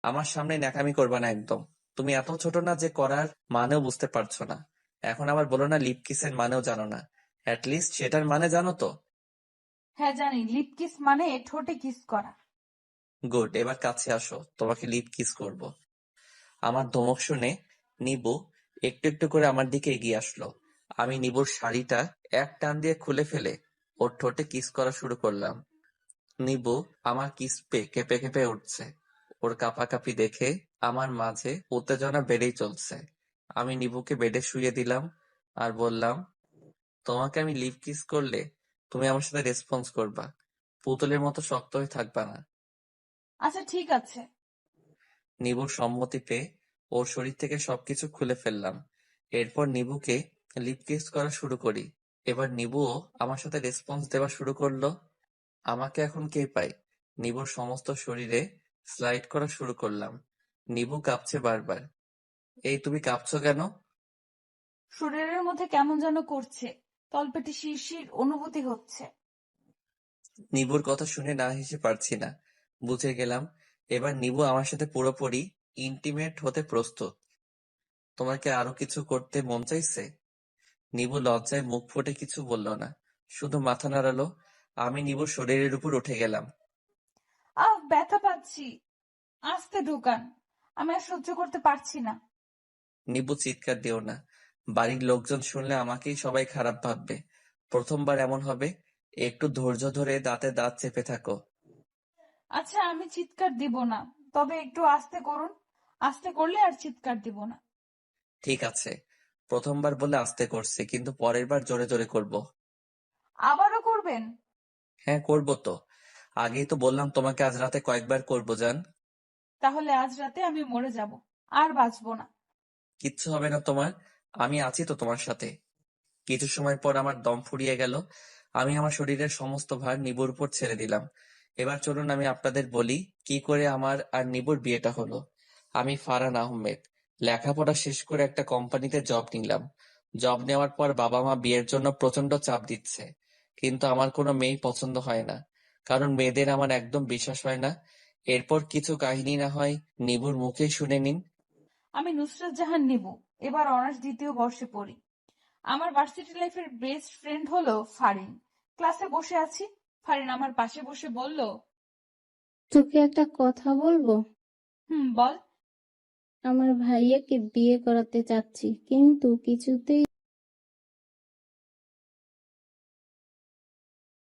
আমার সামনে ন্যাকামি করবা না একদম। তুমি এত ছোট না যে করার মানেও বুঝতে পারছো না। এখন আবার বলো না লিপ কিসের মানেও জানো না। লিস্ট সেটার মানে জানো তো? হ্যাঁ জানি, লিপ কিস মানে ঠোঁটে কিস করা। গুড, এবার কাছে আসো, তোমাকে লিপ কিস করব। আমার ধমক শুনে নিবু একটু একটু করে আমার দিকে এগিয়ে আসলো। আমি নিবুর শাড়িটা এক টান দিয়ে খুলে ফেলে ওর ঠোঁটে কিস করা শুরু করলাম। নিবু আমার কিস পেয়ে কেঁপে কেঁপে উঠছে। ওর কাঁপাকাঁপি দেখে আমার মাঝে উত্তেজনা বেড়েই চলছে। আমি নিবুকে বেডে শুইয়ে দিলাম আর বললাম, তোমাকে আমি লিপ কিস করলে তুমি আমার সাথে রেসপন্স করবা, পুতুলের মতো শক্ত হয়ে থাকবা না। আচ্ছা ঠিক আছে। নিবুর সম্মতি পেয়ে ওর শরীর থেকে সবকিছু খুলে ফেললাম। এরপর নিবুকে লিপ কিস করা শুরু করি। এবার নিবুও আমার সাথে রেসপন্স দেওয়া শুরু করলো। আমাকে এখন কে পায়? নিবুর সমস্ত শরীরে স্লাইড করা শুরু করলাম। নিবু কাঁপছে বারবার। এই তুমি কাঁপছো কেন? শরীরের মধ্যে কেমন যেন করছে, তলপেটে শিরশির অনুভূতি হচ্ছে। নিবুর কথা শুনে না হেসে পারছি না। বুঝে গেলাম এবার নিবু আমার সাথে পুরোপুরি ইন্টিমেট হতে প্রস্তুত। তোমার কি আরো কিছু করতে মন চাইছে? নিবু লজ্জায় মুখ ফুটে কিছু বলল না, শুধু মাথা নাড়ালো। আমি নিবুর শরীরের উপর উঠে গেলাম। ব্যথা পাচ্ছি, আস্তে ঢোকান, আমি আর সহ্য করতে পারছি না। নিবু চিৎকার দিও না, বাড়ির লোকজন শুনলে আমাকেই সবাই খারাপ ভাববে। প্রথমবার এমন হবে, একটু ধৈর্য ধরে দাঁতে দাঁত চেপে থাকো। আচ্ছা আমি চিৎকার দিব না, তবে একটু আস্তে করুন, আস্তে করলে আর চিৎকার দিব না। ঠিক আছে, প্রথমবার বলে আস্তে করছি, কিন্তু পরের বার জোরে জোরে করব। আবারও করবেন? হ্যাঁ, করব তো। আগেই তো বললাম তোমাকে আজ রাতে কয়েকবার করবো জান। তাহলে আজ রাতে আমি মরে যাব, আর বাঁচবো না। কিচ্ছু হবে না তোমার, আমি আছি তো তোমার সাথে। কিছু সময় পর আমার দম ফুরিয়ে গেল। আমি আমার শরীরের সমস্ত ভার নিবুর উপর ছেড়ে দিলাম। এবার চলুন আমি আপনাদের বলি কি করে আমার আর নিবুর বিয়েটা হলো। আমি ফারহান আহমেদ, লেখাপড়া শেষ করে একটা কোম্পানিতে জব নিলাম। জব নেওয়ার পর বাবা মা বিয়ের জন্য প্রচন্ড চাপ দিচ্ছে, কিন্তু আমার কোনো মেয়েই পছন্দ হয় না, কারণ মেয়েদের আমার একদম বিশ্বাস হয় না। এরপর কিছু কাহিনী না হয় নিবুর মুখেই শুনে নিন। আমি নুসরাত জাহান নিবু, এবার অনার্স দ্বিতীয় বর্ষে পড়ি। আমার ভার্সিটি লাইফের বেস্ট ফ্রেন্ড হলো ফারিন। ক্লাসে বসে আছি, ফারিন আমার পাশে বসে বলল, তোকে একটা কথা বলবো? বল। আমার ভাইয়াকে বিয়ে করাতে চাচ্ছি, কিন্তু কিছুতেই